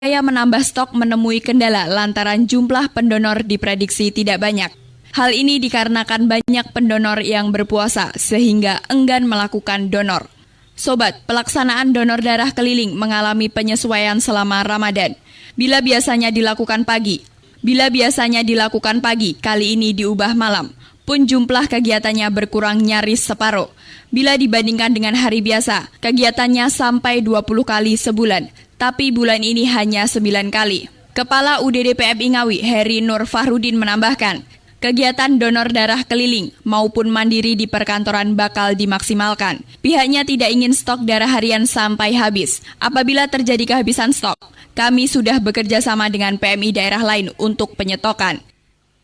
Upaya menambah stok menemui kendala lantaran jumlah pendonor diprediksi tidak banyak. Hal ini dikarenakan banyak pendonor yang berpuasa sehingga enggan melakukan donor. Sobat, pelaksanaan donor darah keliling mengalami penyesuaian selama Ramadan. Bila biasanya dilakukan pagi, kali ini diubah malam. Pun jumlah kegiatannya berkurang nyaris separuh. Bila dibandingkan dengan hari biasa, kegiatannya sampai 20 kali sebulan. Tapi bulan ini hanya 9 kali. Kepala UDD PMI Ngawi, Heri Nur Fahrudin menambahkan, kegiatan donor darah keliling maupun mandiri di perkantoran bakal dimaksimalkan. Pihaknya tidak ingin stok darah harian sampai habis. Apabila terjadi kehabisan stok, kami sudah bekerja sama dengan PMI daerah lain untuk penyetokan.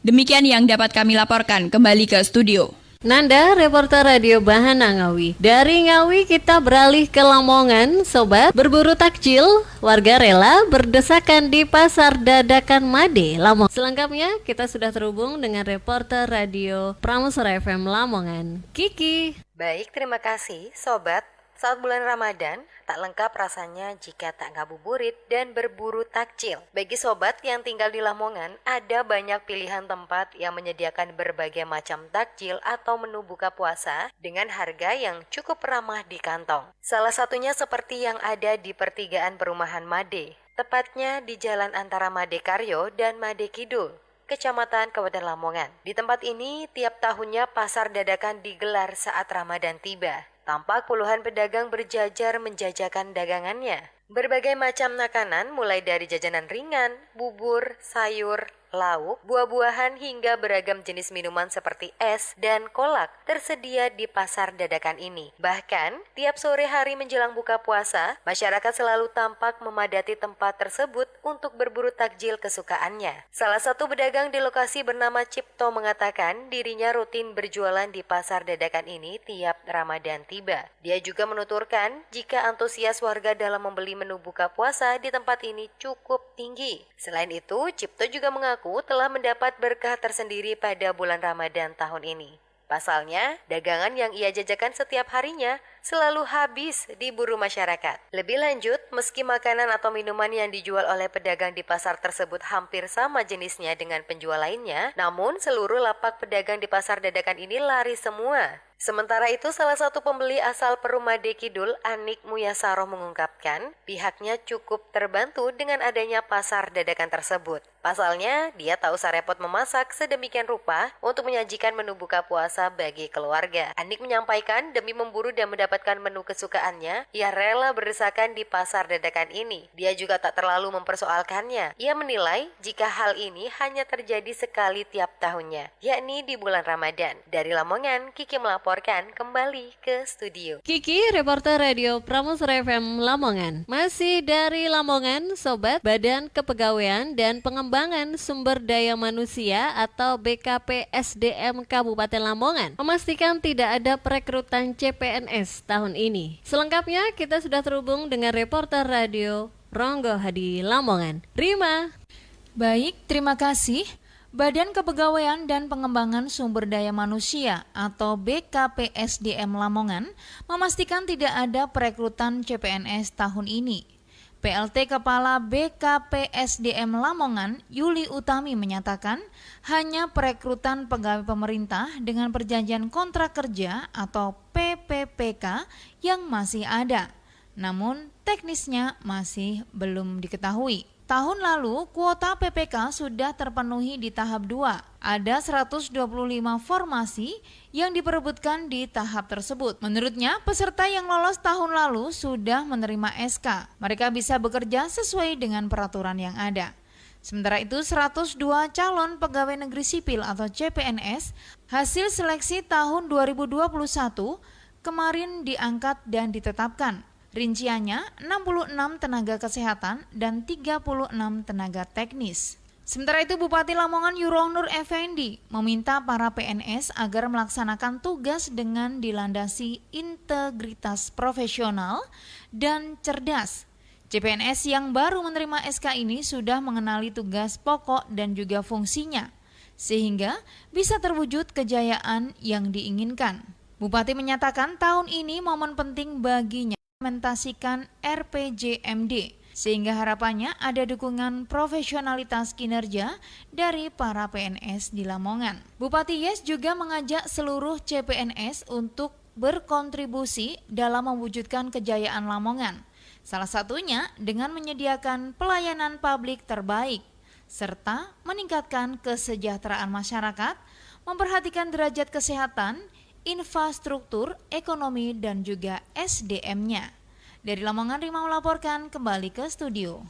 Demikian yang dapat kami laporkan. Kembali ke studio. Nanda, reporter Radio Bahana Ngawi. Dari Ngawi kita beralih ke Lamongan, sobat. Berburu takjil, warga rela berdesakan di pasar dadakan Made, Lamongan. Selengkapnya kita sudah terhubung dengan reporter Radio Pramusra FM Lamongan, Kiki. Baik, terima kasih sobat. Saat bulan Ramadan, tak lengkap rasanya jika tak ngabuburit dan berburu takjil. Bagi sobat yang tinggal di Lamongan, ada banyak pilihan tempat yang menyediakan berbagai macam takjil atau menu buka puasa dengan harga yang cukup ramah di kantong. Salah satunya seperti yang ada di pertigaan perumahan Made, tepatnya di jalan antara Made Karyo dan Made Kidul, Kecamatan Kabupaten Lamongan. Di tempat ini, tiap tahunnya pasar dadakan digelar saat Ramadan tiba. Tampak puluhan pedagang berjajar menjajakan dagangannya. Berbagai macam makanan mulai dari jajanan ringan, bubur, sayur, lauk, buah-buahan hingga beragam jenis minuman seperti es dan kolak tersedia di pasar dadakan ini. Bahkan, tiap sore hari menjelang buka puasa, masyarakat selalu tampak memadati tempat tersebut untuk berburu takjil kesukaannya. Salah satu pedagang di lokasi bernama Cipto mengatakan dirinya rutin berjualan di pasar dadakan ini tiap Ramadan tiba. Dia juga menuturkan jika antusias warga dalam membeli menu buka puasa di tempat ini cukup tinggi. Selain itu, Cipto juga mengaku telah mendapat berkah tersendiri pada bulan Ramadan tahun ini. Pasalnya, dagangan yang ia jajakan setiap harinya selalu habis diburu masyarakat. Lebih lanjut, meski makanan atau minuman yang dijual oleh pedagang di pasar tersebut hampir sama jenisnya dengan penjual lainnya, namun seluruh lapak pedagang di pasar dadakan ini laris semua. Sementara itu, salah satu pembeli asal Perumade Kidul, Anik Muyasaroh mengungkapkan, pihaknya cukup terbantu dengan adanya pasar dadakan tersebut. Pasalnya, dia tak usah repot memasak sedemikian rupa untuk menyajikan menu buka puasa bagi keluarga. Anik menyampaikan demi memburu dan mendapatkan menu kesukaannya, ia rela berdesakan di pasar dadakan ini. Dia juga tak terlalu mempersoalkannya. Ia menilai jika hal ini hanya terjadi sekali tiap tahunnya, yakni di bulan Ramadan. Dari Lamongan, Kiki melaporkan kembali ke studio. Kiki, reporter Radio Pramusra FM Lamongan. Masih dari Lamongan, sobat. Badan Kepegawaian dan Pengembangan Sumber Daya Manusia atau BKPSDM Kabupaten Lamongan memastikan tidak ada perekrutan CPNS tahun ini. Selengkapnya kita sudah terhubung dengan reporter Radio Ronggo Hadi Lamongan, Rima. Baik, terima kasih. Badan Kepegawaian dan Pengembangan Sumber Daya Manusia atau BKPSDM Lamongan memastikan tidak ada perekrutan CPNS tahun ini. PLT Kepala BKPSDM Lamongan, Yuli Utami menyatakan hanya perekrutan pegawai pemerintah dengan perjanjian kontrak kerja atau PPPK yang masih ada. Namun teknisnya masih belum diketahui. Tahun lalu, kuota PPK sudah terpenuhi di tahap 2. Ada 125 formasi yang diperebutkan di tahap tersebut. Menurutnya, peserta yang lolos tahun lalu sudah menerima SK. Mereka bisa bekerja sesuai dengan peraturan yang ada. Sementara itu, 102 calon pegawai negeri sipil atau CPNS hasil seleksi tahun 2021 kemarin diangkat dan ditetapkan. Rinciannya 66 tenaga kesehatan dan 36 tenaga teknis. Sementara itu Bupati Lamongan Yurohnur Effendi meminta para PNS agar melaksanakan tugas dengan dilandasi integritas profesional dan cerdas. CPNS yang baru menerima SK ini sudah mengenali tugas pokok dan juga fungsinya, sehingga bisa terwujud kejayaan yang diinginkan. Bupati menyatakan tahun ini momen penting baginya implementasikan RPJMD sehingga harapannya ada dukungan profesionalitas kinerja dari para PNS di Lamongan. Bupati Yes juga mengajak seluruh CPNS untuk berkontribusi dalam mewujudkan kejayaan Lamongan. Salah satunya dengan menyediakan pelayanan publik terbaik, serta meningkatkan kesejahteraan masyarakat, memperhatikan derajat kesehatan, infrastruktur, ekonomi, dan juga SDM-nya. Dari Lamongan, Rima melaporkan kembali ke studio.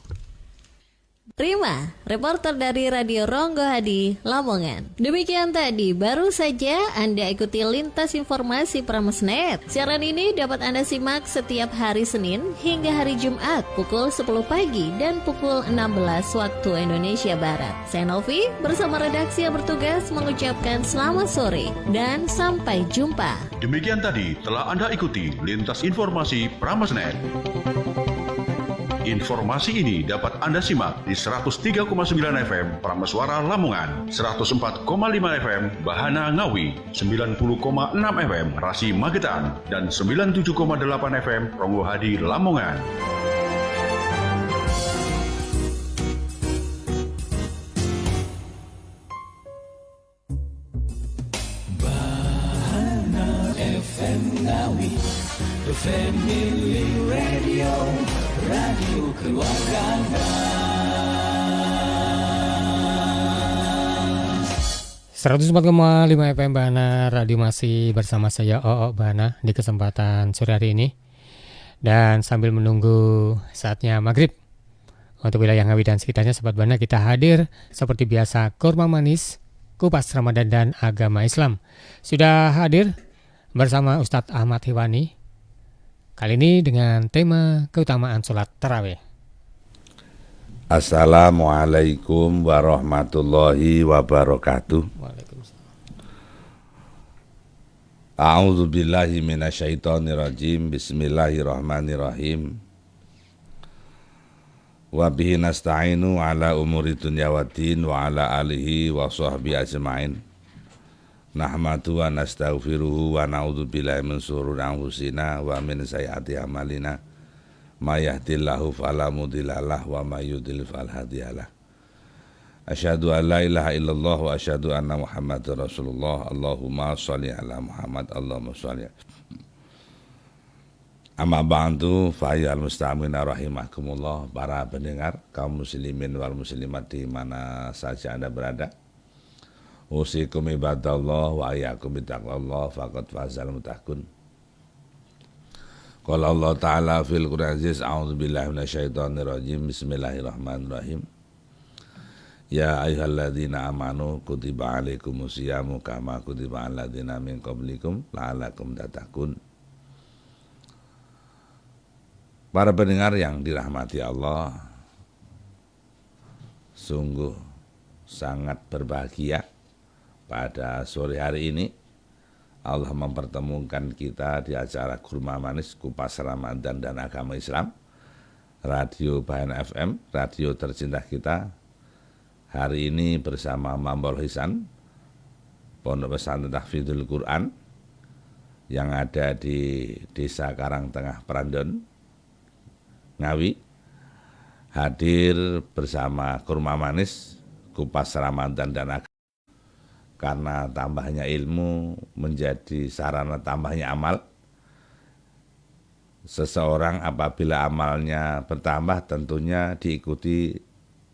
Rima, reporter dari Radio Ronggo Hadi, Lamongan. Demikian tadi, baru saja Anda ikuti lintas informasi Pramesnet. Siaran ini dapat Anda simak setiap hari Senin hingga hari Jumat pukul 10 pagi dan pukul 16 waktu Indonesia Barat. Saya Novi bersama redaksi yang bertugas mengucapkan selamat sore dan sampai jumpa. Demikian tadi telah Anda ikuti lintas informasi Pramesnet. Informasi ini dapat Anda simak di 103,9 FM Prameswara Lamongan, 104,5 FM Bahana Ngawi, 90,6 FM Rasi Magetan, dan 97,8 FM Ronggo Hadi Lamongan. Bahana FM Ngawi, The Family Radio, radio keluarga Anda. 104,5 FM Bahana Radio masih bersama saya Oo Bahana di kesempatan sore hari ini. Dan sambil menunggu saatnya maghrib untuk wilayah Ngawi dan sekitarnya, Sobat Bahana, kita hadir seperti biasa kurma manis, kupas Ramadan dan agama Islam. Sudah hadir bersama Ustadz Ahmad Hiwani. Kali ini dengan tema keutamaan sholat tarawih. Assalamualaikum warahmatullahi wabarakatuh. A'udzu billahi minasyaitonir rajim. Bismillahirrahmanirrahim. Wa bihi nasta'inu ala umuri dunya waddin wa ala alihi wa sahbihi ajmain. Nahmadu wa nastaghfiruhu wa na'udzu billahi min shururi anfusina wa min sayyiati a'malina. May yahdihillahu fala mudilla lahu wa may yudlil fala hadiya lahu. Asyhadu an la ilaha illallah wa asyhadu anna Muhammadar Rasulullah. Allahumma shalli ala Muhammad, Allahumma shalli. Amma ba'du fa ayyuhal mustami'una rahimakumullah, para pendengar kaum muslimin wal muslimat di mana saja Anda berada. Usikum ibadallah wa ayyakum bitaqwallah faqad fazal muttaqun. Qala Allah Ta'ala fil Qur'an aziz, a'udzu billahi minasyaitonir rajim. Bismillahirrahmanirrahim. Ya ayyuhalladzina amanu kutiba alaikumus syiyamu kama kutiba alal ladzina min qablikum la'allakum tattaqun. Para pendengar yang dirahmati Allah, sungguh sangat berbahagia pada sore hari ini Allah mempertemukan kita di acara Kurma Manis Kupas Ramadan dan Agama Islam, Radio Bahana FM, radio tercinta kita. Hari ini bersama Mambol Hisan, Pondok Pesantren Tahfidzul Quran yang ada di Desa Karangtengah Prandon, Ngawi, hadir bersama Kurma Manis Kupas Ramadan dan Agama. Karena tambahnya ilmu menjadi sarana tambahnya amal. Seseorang apabila amalnya bertambah tentunya diikuti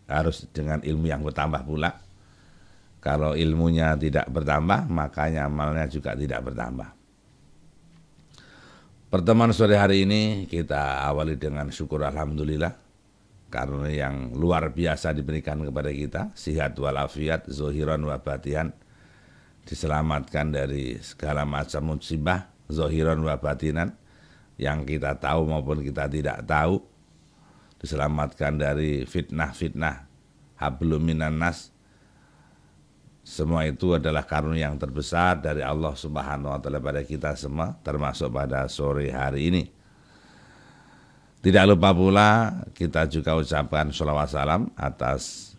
harus dengan ilmu yang bertambah pula. Kalau ilmunya tidak bertambah, makanya amalnya juga tidak bertambah. Pertemuan sore hari ini kita awali dengan syukur alhamdulillah karena yang luar biasa diberikan kepada kita, sihat walafiat, zohiran wa batihan, diselamatkan dari segala macam musibah, zohiran wa batinan, yang kita tahu maupun kita tidak tahu, diselamatkan dari fitnah-fitnah, hablum minan nas. Semua itu adalah karunia yang terbesar dari Allah Subhanahu wa taala pada kita semua, termasuk pada sore hari ini. Tidak lupa pula kita juga ucapkan sholawat salam atas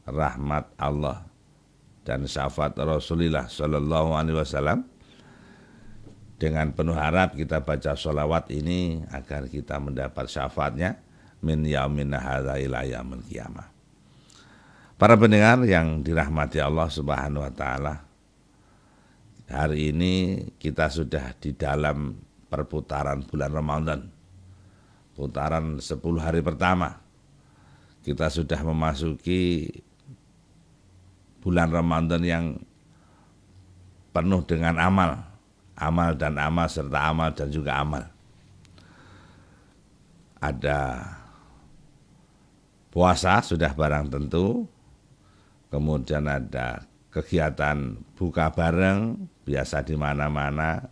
rahmat Allah dan syafaat Rasulullah Sallallahu Alaihi Wasallam. Dengan penuh harap kita baca sholawat ini agar kita mendapat syafaatnya, min yaumina hadza ila yaumil qiyamah. Para pendengar yang dirahmati Allah Subhanahu wa taala, hari ini kita sudah di dalam perputaran bulan Ramadan. Putaran 10 hari pertama. Kita sudah memasuki bulan Ramadan yang penuh dengan amal. Amal dan amal serta amal dan juga amal. Ada puasa sudah barang tentu. Kemudian ada kegiatan buka bareng, biasa di mana-mana.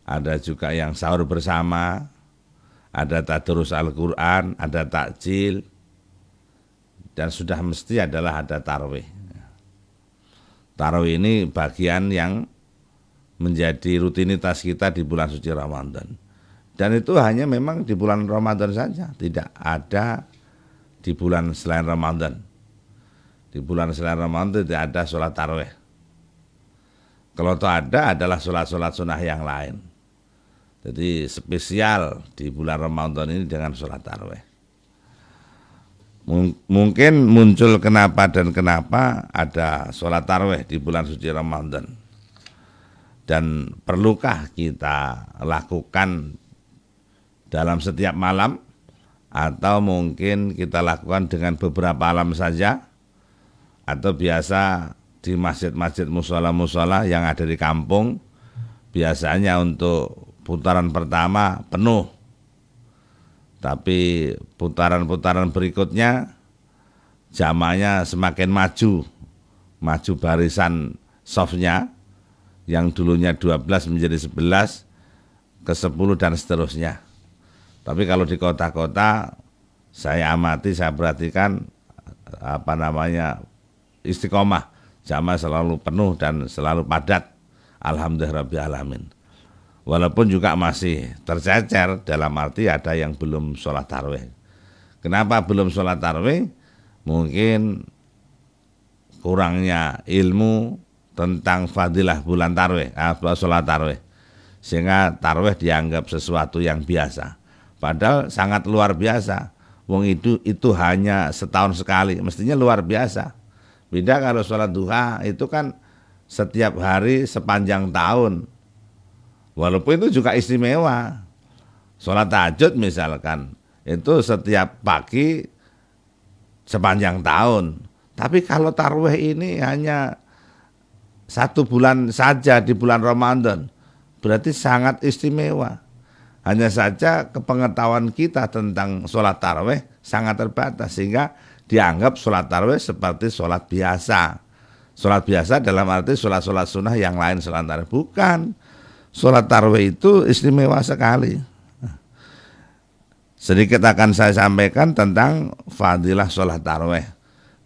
Ada juga yang sahur bersama, ada tadarus Al-Quran, ada takjil, dan sudah mesti adalah ada tarawih. Tarawih ini bagian yang menjadi rutinitas kita di bulan suci Ramadan. Dan itu hanya memang di bulan Ramadan saja, tidak ada di bulan selain Ramadan. Di bulan selain Ramadan tidak ada sholat tarawih. Kalau itu ada adalah sholat-sholat sunnah yang lain. Jadi spesial di bulan Ramadan ini dengan sholat tarawih. Mungkin muncul kenapa ada sholat tarawih di bulan suci Ramadan. Dan perlukah kita lakukan dalam setiap malam, atau mungkin kita lakukan dengan beberapa malam saja, atau biasa di masjid-masjid musola-musola yang ada di kampung, biasanya untuk putaran pertama penuh, tapi putaran-putaran berikutnya jamaahnya semakin maju barisan softnya, yang dulunya 12 menjadi 11, ke 10 dan seterusnya. Tapi kalau di kota-kota saya amati, saya perhatikan istiqomah, jamaah selalu penuh dan selalu padat. Alhamdulillahirabbil alamin. Walaupun juga masih tercecer, dalam arti ada yang belum sholat tarawih. Kenapa belum sholat tarawih? Mungkin kurangnya ilmu tentang fadilah bulan tarawih, sholat tarawih, sehingga tarawih dianggap sesuatu yang biasa. Padahal sangat luar biasa. Wong itu hanya setahun sekali, mestinya luar biasa. Beda kalau sholat duha itu kan setiap hari sepanjang tahun. Walaupun itu juga istimewa. Sholat tahajud misalkan, itu setiap pagi sepanjang tahun. Tapi kalau tarawih ini hanya 1 bulan saja di bulan Ramadan, berarti sangat istimewa. Hanya saja kepengetahuan kita tentang sholat tarawih sangat terbatas, sehingga dianggap sholat tarawih seperti sholat biasa. Sholat biasa dalam arti sholat-sholat sunnah yang lain sholat tarawih. Bukan. Sholat tarawih itu istimewa sekali. Sedikit akan saya sampaikan tentang fadilah sholat tarawih.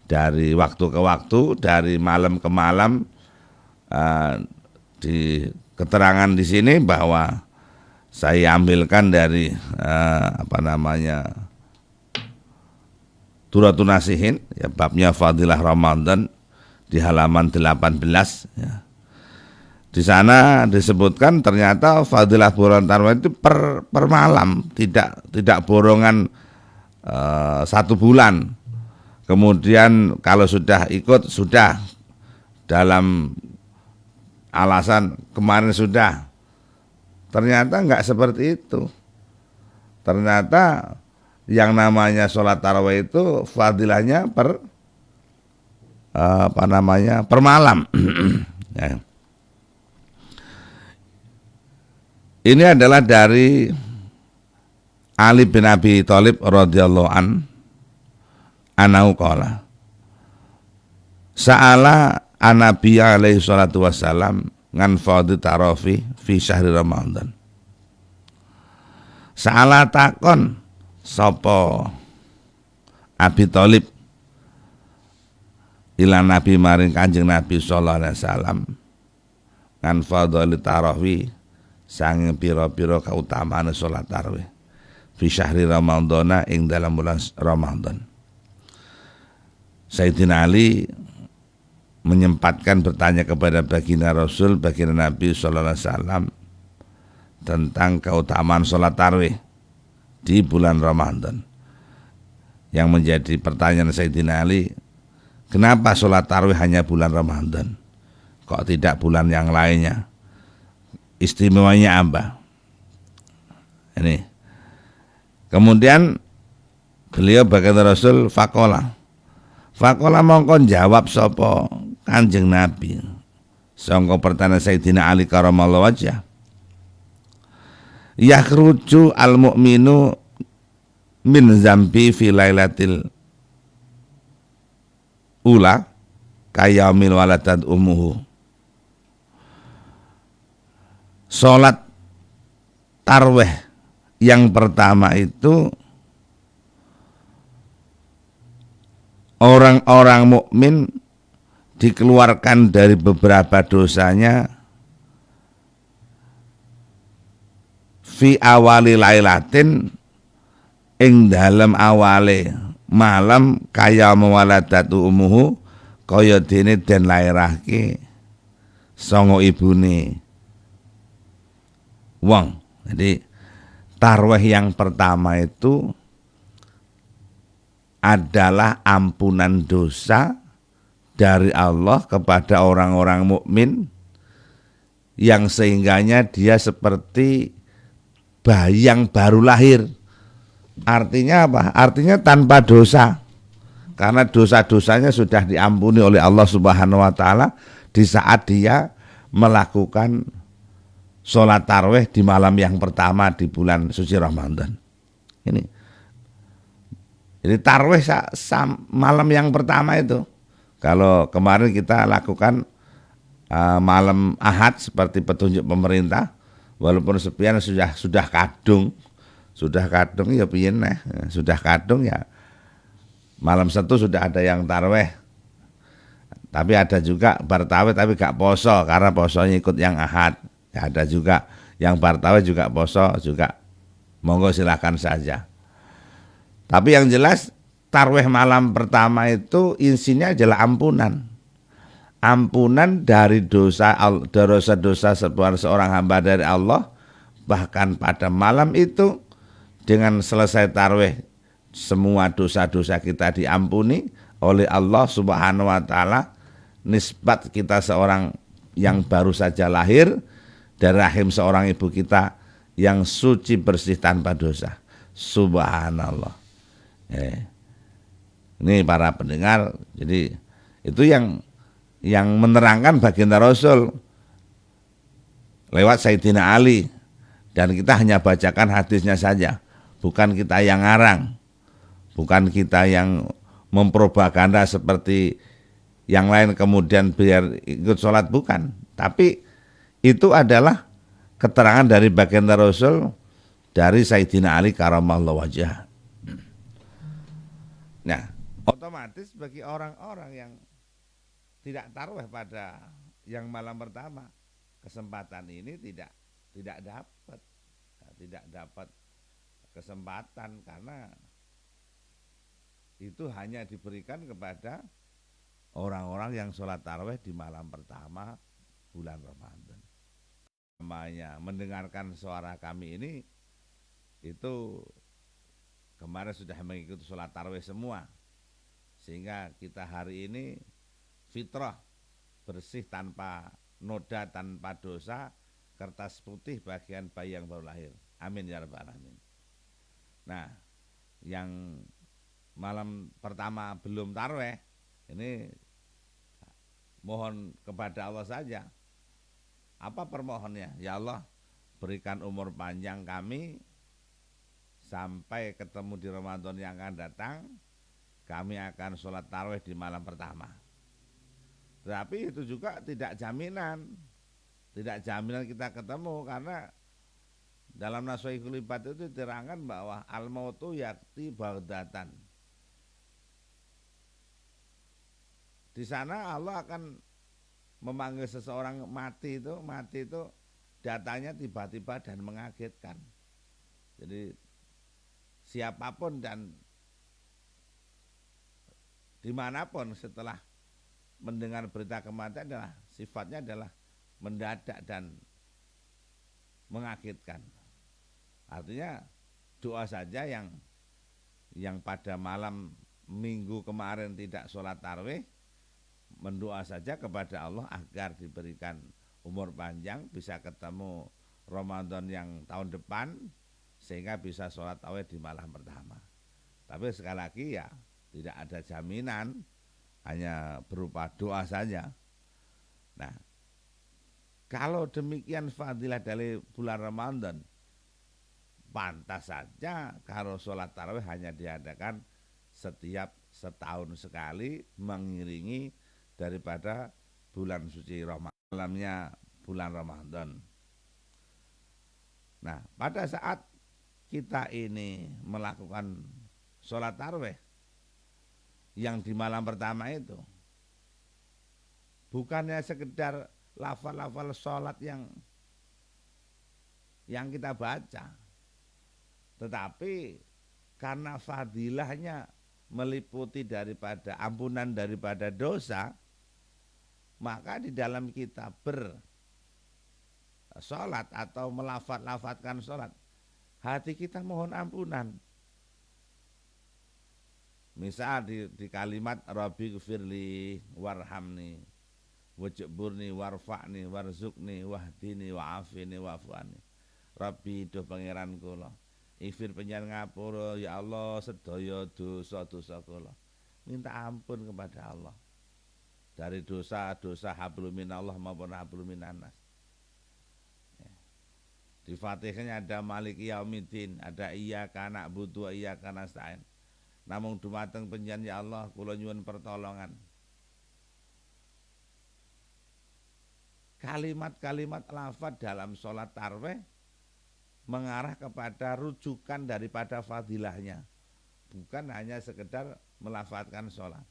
Dari waktu ke waktu, dari malam ke malam. Di keterangan di sini bahwa saya ambilkan dari Duratun Nasihin, ya, babnya Fadilah Ramadan di halaman 18, ya. Di sana disebutkan ternyata fadilah bulan tarawih itu per malam, tidak borongan 1 bulan. Kemudian kalau sudah ikut, sudah dalam alasan kemarin sudah. Ternyata enggak seperti itu. Ternyata yang namanya sholat tarawih itu fadilahnya per malam. Ya. Ini adalah dari Ali bin Abi Thalib radhiyallahu anhu qala Sa'ala an-Nabi alaihi salatu wassalam ngan fadhi tarawih fi syahri Ramadan. Sa'ala takon sapa Abi Thalib ila Nabi maring Kanjeng Nabi sallallahu alaihi wasallam ngan fadhi tarawih sang pira-pira kautamaan salat tarawih fi syahri Ramadhana ing dalam bulan Ramadan. Sayyidina Ali menyempatkan bertanya kepada baginda Rasul, baginda Nabi sallallahu alaihi wasallam tentang keutamaan salat tarawih. di bulan Ramadan. Yang menjadi pertanyaan Sayyidina Ali, kenapa sholat tarawih hanya bulan Ramadan? Kok tidak bulan yang lainnya? Istimewanya apa? Ini. Kemudian beliau berkata Rasul fakola mongko jawab sapa Kanjeng Nabi sangka pertanyaan Sayyidina Ali karamallahu wajhah, yakhruju al mu'minu min zambi fi lailatil ula kayamil waladat ummuhu. Salat tarwih yang pertama itu orang-orang mukmin dikeluarkan dari beberapa dosanya fi awali lailatin ing dalem awale malam kaya mawaladatu umuhu kaya dene den lairahke sanga ibune wong. Jadi tarwih yang pertama itu adalah ampunan dosa dari Allah kepada orang-orang mukmin yang sehingganya dia seperti bayi yang baru lahir. Artinya apa? Artinya tanpa dosa. Karena dosa-dosanya sudah diampuni oleh Allah Subhanahu wa taala di saat dia melakukan sholat tarawih di malam yang pertama di bulan suci Ramadan. Ini. Jadi tarawih malam yang pertama itu. Kalau kemarin kita lakukan malam Ahad seperti petunjuk pemerintah, walaupun sepian sudah kadung ya piye neh, sudah kadung ya. Malam Sabtu sudah ada yang tarawih. Tapi ada juga bar tarawih tapi gak poso karena posonya ikut yang Ahad. Ya, ada juga yang bar tarawih juga poso juga. Monggo silakan saja. Tapi yang jelas tarawih malam pertama itu isinya adalah ampunan. Ampunan dari dosa-dosa seorang hamba dari Allah. Bahkan pada malam itu dengan selesai tarawih semua dosa-dosa kita diampuni oleh Allah Subhanahu wa taala. Nisbat kita seorang yang baru saja lahir dari rahim seorang ibu kita yang suci bersih tanpa dosa. Subhanallah. Ini para pendengar, jadi itu yang menerangkan baginda Rasul lewat Sayyidina Ali, dan kita hanya bacakan hadisnya saja, bukan kita yang ngarang, bukan kita yang mempropaganda seperti yang lain kemudian biar ikut sholat, bukan. Tapi itu adalah keterangan dari baginda Rasul dari Sayyidina Ali karamallahu wajhah. Nah, otomatis bagi orang-orang yang tidak tarawih pada yang malam pertama, kesempatan ini tidak dapat kesempatan karena itu hanya diberikan kepada orang-orang yang sholat tarawih di malam pertama bulan Ramadan. Namanya mendengarkan suara kami ini itu kemarin sudah mengikuti sholat tarawih semua, sehingga kita hari ini fitrah, bersih tanpa noda, tanpa dosa, kertas putih bagian bayi yang baru lahir. Amin ya rabbal alamin. Nah, yang malam pertama belum tarawih ini mohon kepada Allah saja. Apa permohonnya? Ya Allah, berikan umur panjang kami sampai ketemu di Ramadan yang akan datang. Kami akan sholat tarawih di malam pertama. Tapi itu juga tidak jaminan kita ketemu, karena dalam Nashwaihul Ibad itu diterangkan bahwa al-mautu yakti baghdatan. Di sana Allah akan memanggil seseorang mati itu datanya tiba-tiba dan mengagetkan. Jadi siapapun dan dimanapun setelah mendengar berita kematian sifatnya adalah mendadak dan mengagetkan. Artinya doa saja yang pada malam minggu kemarin tidak sholat tarawih, mendoa saja kepada Allah agar diberikan umur panjang, bisa ketemu Ramadan yang tahun depan, sehingga bisa sholat tarawih di malam pertama. Tapi sekali lagi ya tidak ada jaminan, hanya berupa doa saja. Nah, kalau demikian fadilah dari bulan Ramadan, pantas saja kalau sholat tarawih hanya diadakan setiap setahun sekali, mengiringi daripada bulan suci Ramadan, malamnya bulan Ramadan. Nah, pada saat kita ini melakukan sholat tarawih yang di malam pertama itu, bukannya sekedar lafal-lafal sholat yang kita baca, tetapi karena fadilahnya meliputi daripada ampunan daripada dosa, maka di dalam kita bersolat atau melafat-lafatkan sholat, hati kita mohon ampunan. Misal di kalimat Rabbi gfirli warhamni wajburni warfa'ni warzukni wahdini wa'afini wa'fu'ani. Rabbi do pangeran kula, ifir penjen ngapura ya Allah sedaya dosa-dosa kula. Minta ampun kepada Allah dari dosa-dosa hablum minallah maupun hablum minannas. Di Fatihahnya ada Maliki Yaumiddin, ada Iyyaka na'budu wa iyyaka nasta'in. Namung dumateng penjen ya Allah kula nyuwun pertolongan. Kalimat-kalimat lafaz dalam sholat tarawih mengarah kepada rujukan daripada fadilahnya, bukan hanya sekedar melafazkan sholat.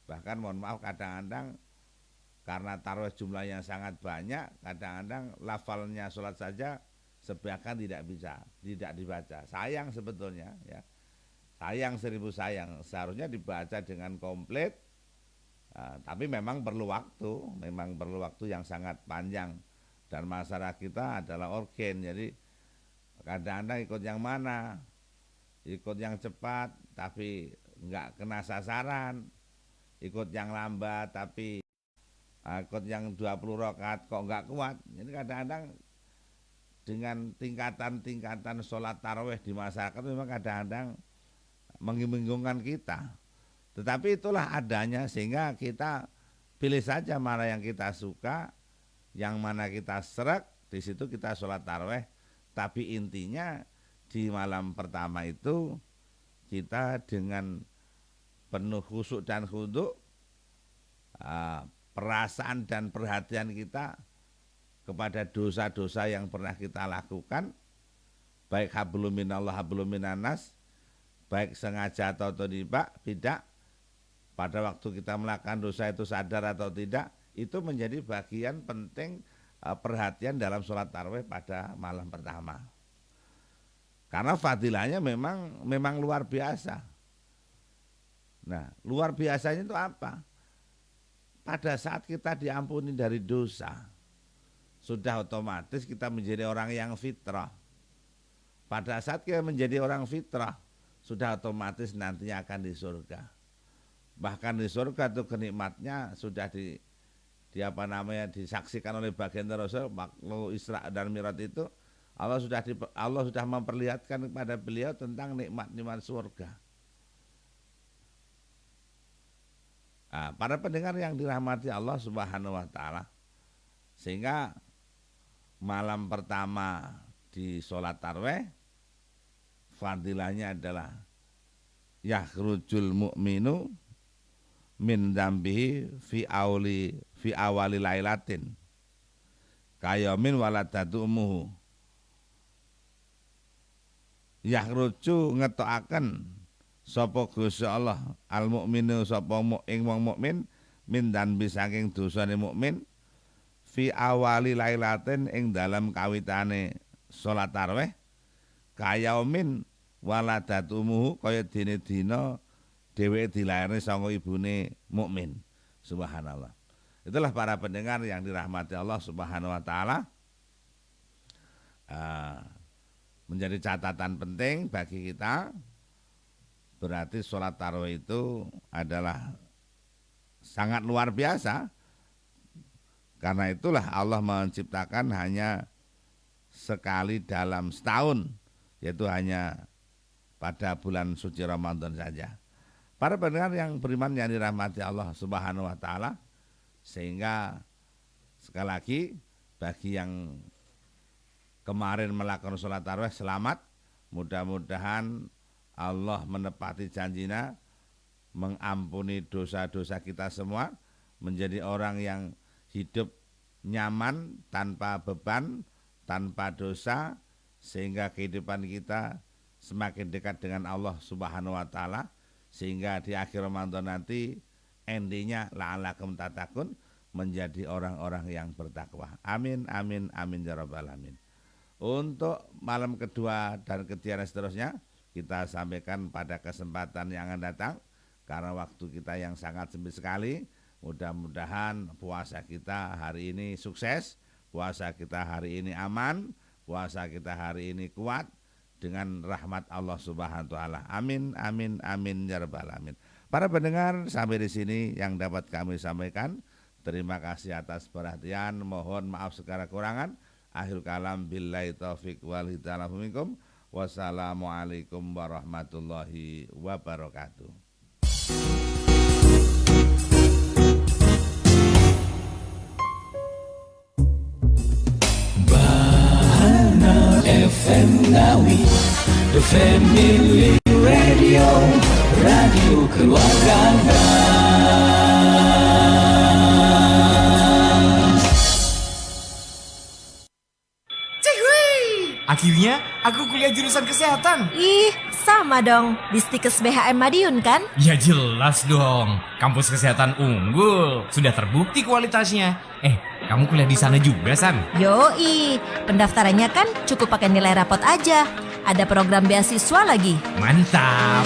Bahkan mohon maaf, kadang-kadang karena tarawih jumlah yang sangat banyak, kadang-kadang lafalnya sholat saja sebagian tidak dibaca. Sayang sebetulnya ya, sayang 1000 sayang, seharusnya dibaca dengan komplit. Tapi memang perlu waktu yang sangat panjang, dan masyarakat kita adalah organ, jadi kadang-kadang ikut yang mana, ikut yang cepat tapi nggak kena sasaran, ikut yang lambat tapi ikut yang 20 rakaat kok nggak kuat. Jadi kadang-kadang dengan tingkatan-tingkatan sholat tarawih di masyarakat memang kadang-kadang membingungkan kita. Tetapi itulah adanya, sehingga kita pilih saja mana yang kita suka, yang mana kita sreg, di situ kita sholat tarawih. Tapi intinya di malam pertama itu kita dengan penuh khusyuk dan khudu, perasaan dan perhatian kita kepada dosa-dosa yang pernah kita lakukan, baik hablum minallah hablum minannas, baik sengaja atau tidak, pada waktu kita melakukan dosa itu sadar atau tidak, itu menjadi bagian penting perhatian dalam sholat tarawih pada malam pertama. Karena fadilahnya memang luar biasa. Nah, luar biasanya itu apa? Pada saat kita diampuni dari dosa, sudah otomatis kita menjadi orang yang fitrah. Pada saat kita menjadi orang fitrah, sudah otomatis nantinya akan di surga. Bahkan di surga itu kenikmatnya sudah disaksikan oleh baginda Rasul. Waktu Isra dan Mi'raj itu Allah sudah memperlihatkan kepada beliau tentang nikmat-nikmat surga. Nah, para pendengar yang dirahmati Allah Subhanahu wa taala, sehingga malam pertama di sholat tarawih fadilahnya adalah yakhrujul mu'minu min dambihi fi awali lailatin kayamin waladatu umuhu. Yakhruju ngetokaken sapa Gusti Allah al mukminu sapa ing wong mukmin min dambi saking dosane mukmin fi awali lailatin ing dalam kawitane salat tarawih kayamin waladatu umuhu, kaya dene dina dheweke dilairne saka ibune mukmin. Subhanallah. Itulah para pendengar yang dirahmati Allah Subhanahu wa taala. menjadi catatan penting bagi kita. Berarti sholat tarawih itu adalah sangat luar biasa. Karena itulah Allah menciptakan hanya sekali dalam setahun, yaitu hanya pada bulan suci Ramadan saja. Para pendengar yang beriman yang dirahmati Allah Subhanahu wa taala, sehingga sekali lagi bagi yang kemarin melakukan sholat tarawih selamat, mudah-mudahan Allah menepati janjinya, mengampuni dosa-dosa kita semua, menjadi orang yang hidup nyaman, tanpa beban, tanpa dosa, sehingga kehidupan kita semakin dekat dengan Allah Subhanahu wa taala, sehingga di akhir Ramadan nanti endingnya la'alakum tattaqun, menjadi orang-orang yang bertakwa. Amin amin amin ya rabbal alamin. Untuk malam kedua dan ketiga seterusnya kita sampaikan pada kesempatan yang akan datang, karena waktu kita yang sangat sempit sekali. Mudah-mudahan puasa kita hari ini sukses, puasa kita hari ini aman, puasa kita hari ini kuat dengan rahmat Allah Subhanahu wa taala. Amin amin amin ya rabbal alamin. Para pendengar, sampai di sini yang dapat kami sampaikan. Terima kasih atas perhatian, mohon maaf segala kurangan. Akhir kalam, billahi taufik wal hidayah minkum. Wassalamualaikum warahmatullahi wabarakatuh. Bahana FM Ngawi, The Family Radio, radio keluarga. Akhirnya aku kuliah jurusan kesehatan. Ih, sama dong. Di Stikes BHM Madiun kan? Ya jelas dong. Kampus kesehatan unggul. Sudah terbukti kualitasnya. Kamu kuliah di sana juga, San? Yoi, pendaftarannya kan cukup pakai nilai rapot aja. Ada program beasiswa lagi. Mantap.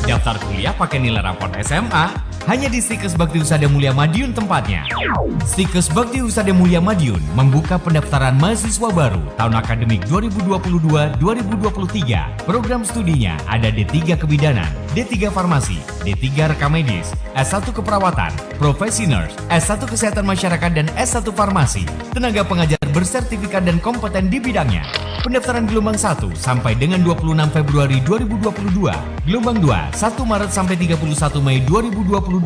Daftar kuliah pakai nilai raport SMA hanya di Stikes Bakti Husada Mulia Madiun tempatnya. Stikes Bakti Husada Mulia Madiun membuka pendaftaran mahasiswa baru tahun akademik 2022-2023. Program studinya ada D3 Kebidanan, D3 Farmasi, D3 Rekam Medis, S1 Keperawatan, Profesi Nurse, S1 Kesehatan Masyarakat, dan S1 Farmasi. Tenaga pengajar bersertifikat dan kompeten di bidangnya. Pendaftaran gelombang 1 sampai dengan 26 Februari 2022. Gelombang 2 1 Maret sampai 31 Mei 2022.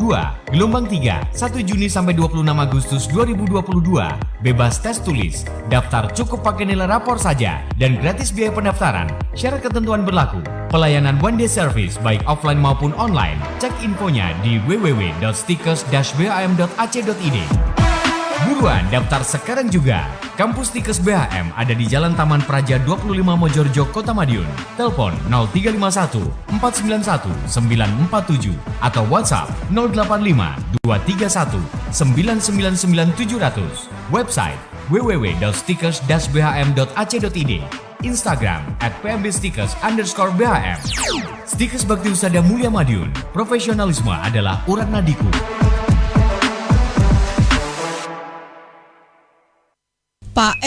Gelombang 3 1 Juni sampai 26 Agustus 2022. Bebas tes tulis. Daftar cukup pakai nilai rapor saja dan gratis biaya pendaftaran. Syarat ketentuan berlaku. Pelayanan one day service baik offline maupun online. Cek infonya di www.stikes-bhm.ac.id. Buruan daftar sekarang juga. Kampus Stikes BHM ada di Jalan Taman Praja 25 Mojorjo, Kota Madiun. Telepon 0351 491 947 atau WhatsApp 085 231 999 700. Website www.stikes-bhm.ac.id. Instagram @pmbstikes_bhm. Stikes Bakti Husada Mulia Madiun. Profesionalisme adalah urat nadiku. Pak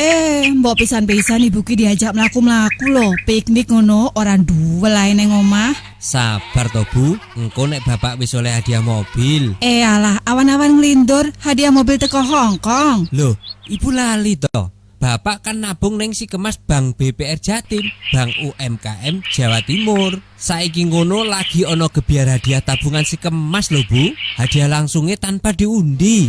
mbok pisan-pisan ibu ki diajak mlaku-mlaku lho, piknik ngono orang duwe lae nang omah. Sabar to Bu, engko nek bapak wis oleh hadiah mobil. Alah, awan-awan nglindur hadiah mobil teko Hongkong. Loh, ibu lali to. Bapak kan nabung neng si kemas Bank BPR Jatim, Bank UMKM Jawa Timur. Saiki ngono lagi ono gebiar hadiah tabungan si kemas lho Bu. Hadiah langsungnya tanpa diundi.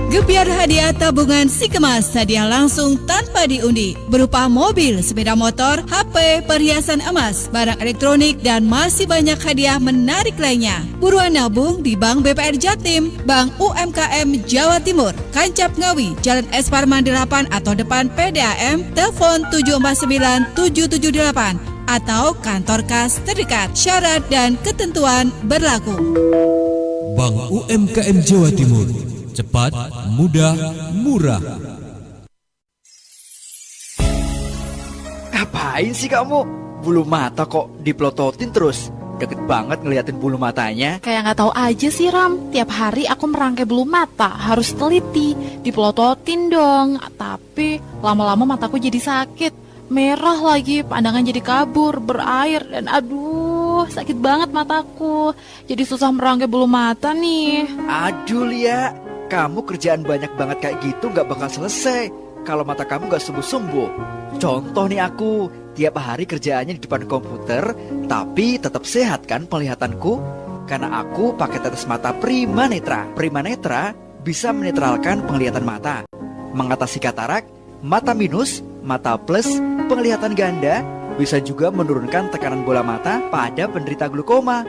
Gebiar hadiah tabungan si kemas, hadiah langsung tanpa diundi, berupa mobil, sepeda motor, HP, perhiasan emas, barang elektronik, dan masih banyak hadiah menarik lainnya. Buruan nabung di Bank BPR Jatim, Bank UMKM Jawa Timur, Kancap Ngawi, Jalan S. Parman 8 atau depan PDAM, telepon 749-778 atau kantor kas terdekat. Syarat dan ketentuan berlaku. Bank UMKM Jawa Timur, cepat, mudah, murah. Ngapain sih kamu? Bulu mata kok diplototin terus? Deket banget ngeliatin bulu matanya. Kayak nggak tahu aja sih Ram. Tiap hari aku merangkai bulu mata, harus teliti, diplototin dong. Tapi lama-lama mataku jadi sakit. merah lagi, pandangan jadi kabur, berair, dan aduh sakit banget mataku. Jadi susah merangkai bulu mata nih. Aduh Lia, kamu kerjaan banyak banget kayak gitu gak bakal selesai kalau mata kamu gak sembuh-sembuh. Contoh nih aku, tiap hari kerjaannya di depan komputer, tapi tetap sehat kan penglihatanku? Karena aku pakai tetes mata Prima Netra. Prima Netra bisa menetralkan penglihatan mata, mengatasi katarak, mata minus, mata plus, penglihatan ganda, bisa juga menurunkan tekanan bola mata pada penderita glaukoma.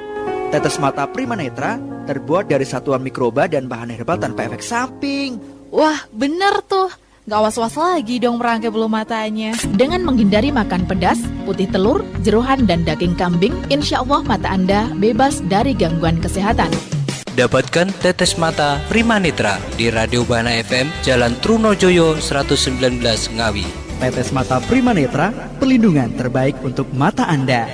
Tetes mata Prima Netra terbuat dari satuan mikroba dan bahan herbal tanpa efek samping. Wah, bener tuh. Gak was-was lagi dong merangkai bulu matanya. Dengan menghindari makan pedas, putih telur, jeroan, dan daging kambing, insya Allah mata Anda bebas dari gangguan kesehatan. Dapatkan tetes mata Prima Netra di Radio Bahana FM, Jalan Trunojoyo 119 Ngawi. Tetes mata Prima Netra, perlindungan terbaik untuk mata Anda.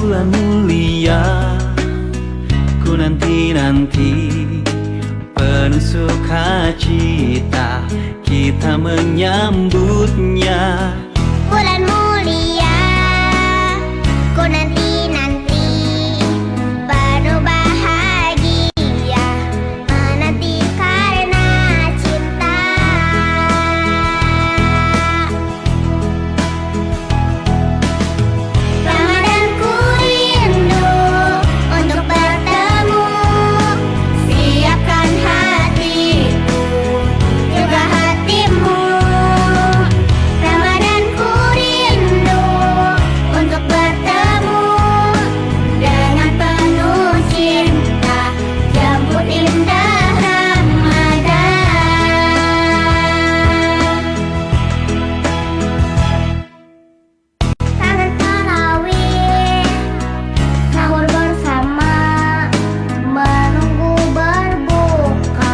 Bulan mulia, ku nanti-nanti, penuh sukacita, kita menyambutnya. Bulan mulia, ku nanti-nanti, penuh bahagia, menanti karena cinta. Ramadanku rindu untuk bertemu, siapkan hatiku, juga hatimu. Ramadanku rindu untuk bertemu, dengan penuh cinta, jemput indah Ramadan. Kangen tarawih, sahur bersama, menunggu berbuka,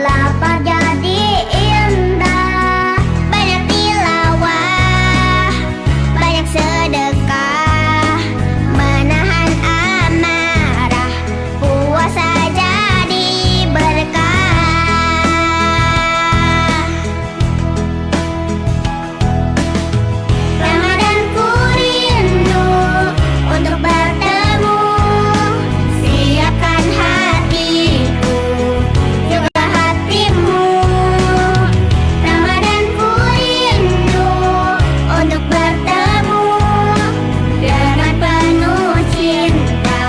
lapar jadi indah. Banyak tilawah, banyak sedekah, menahan amarah, puasa jadi berkah. Ramadanku rindu untuk bertemu, siapkan hatiku, juga hatimu. Ramadanku rindu untuk bertemu, dengan penuh cinta,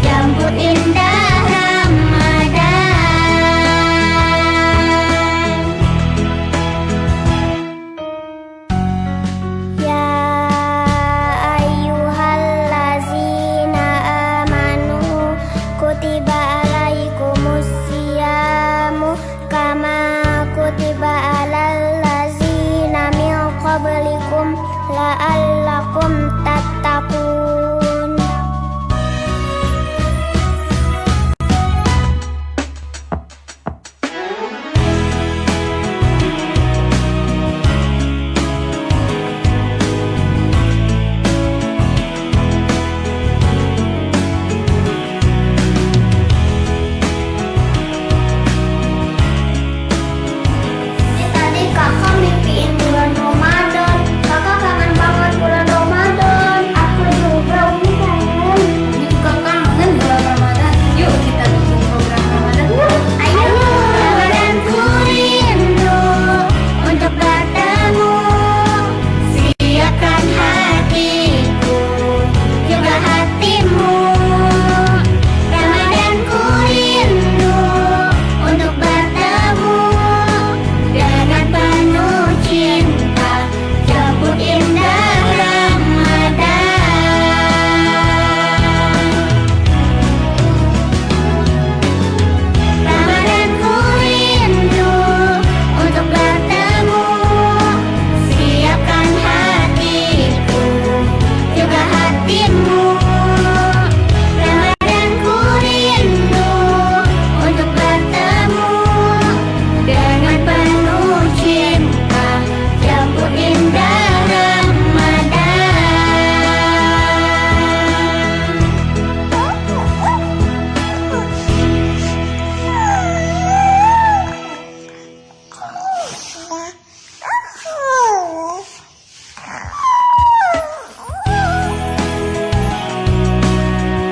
jemput indah Ramadan. Ya ayyuhallazina amanu, kutiba alaikumusyamu, kama kutiba alal lazina min qablikum, la'allakum tattaqun. Tadi kakak mimpiin bulan Ramadan. Kakak kangen banget bulan Ramadan.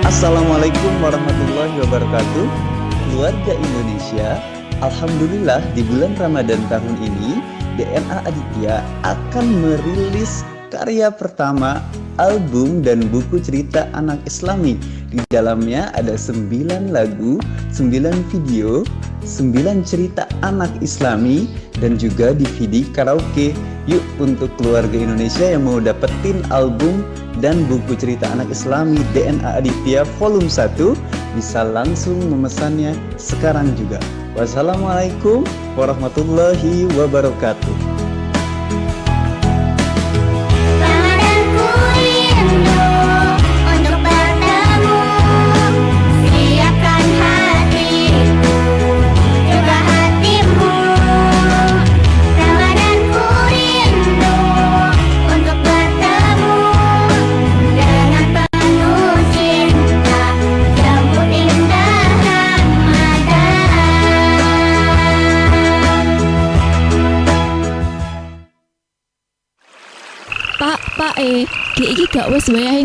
Assalamualaikum warahmatullahi wabarakatuh. Keluarga Indonesia, alhamdulillah di bulan Ramadan tahun ini DNA Aditya akan merilis karya pertama album dan buku cerita anak Islami. Di dalamnya ada 9 lagu, 9 video, 9 cerita anak Islami dan juga DVD karaoke. Yuk, untuk keluarga Indonesia yang mau dapetin album dan buku cerita anak Islami DNA Aditya volume 1 bisa langsung memesannya sekarang juga. Wassalamualaikum warahmatullahi wabarakatuh. Pak, iki gak wis wayahe